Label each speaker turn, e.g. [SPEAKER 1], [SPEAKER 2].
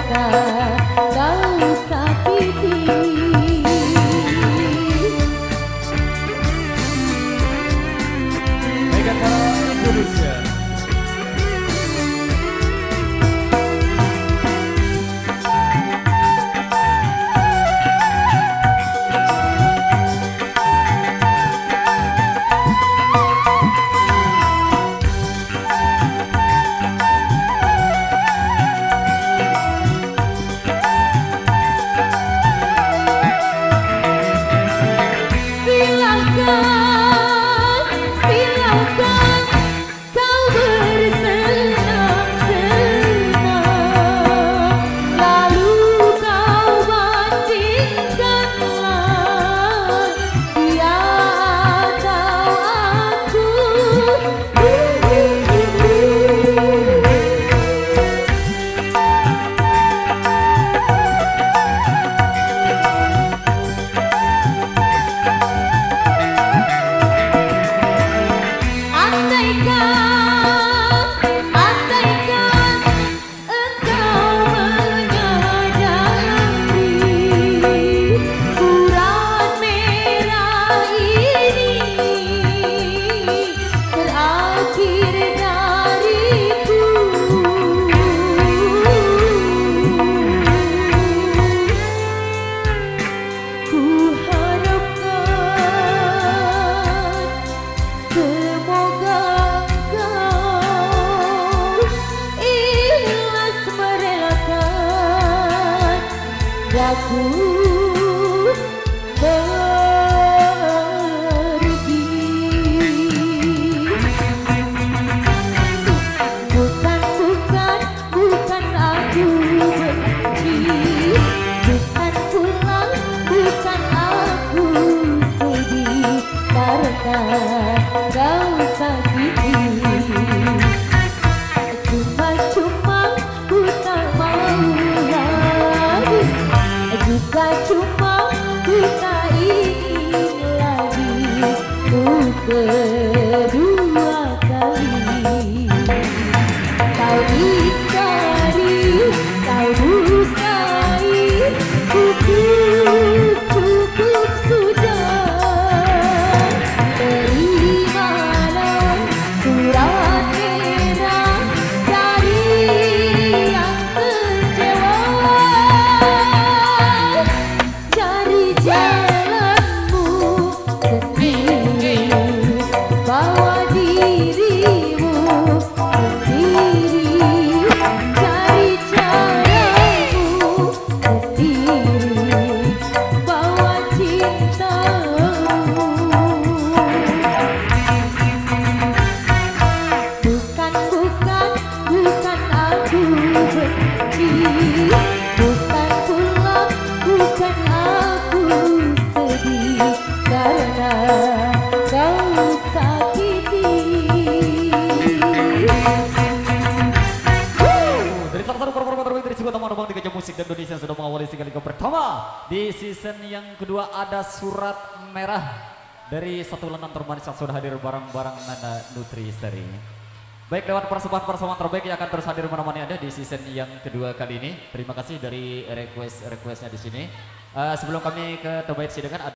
[SPEAKER 1] kau sakiti.
[SPEAKER 2] Indonesia.
[SPEAKER 1] Aku pergi, bukan aku benci, bukan pulang, bukan aku sedih karena kau sakiti. Cuma ku tak mau lagi, cuma ku tak ingin lagi untuk kedua kali. Kau ingkari, kau dustai, cukup sudah. Terimalah surat merah dari yang kecewa. Cari jalanmu sendiri, bawa dirimu sendiri. Cari caramu sendiri, bawa cintamu. Bukan aku benci, bukan pulang, bukan aku sedih karena kau sakiti.
[SPEAKER 2] Dari salah satu performa terbaik dari sebuah teman-teman di Gajah Musik dan Indonesia yang sudah mengawali single liga pertama di season yang kedua. Ada Surat Merah dari satu lenang termanis yang sudah hadir bareng-bareng Nanda Nutrisari. Baik, lewat persembahan terbaik yang akan terus hadir menemani Anda di season yang kedua kali ini. Terima kasih dari requestnya di sini. Sebelum kami ke terbaik sidangan.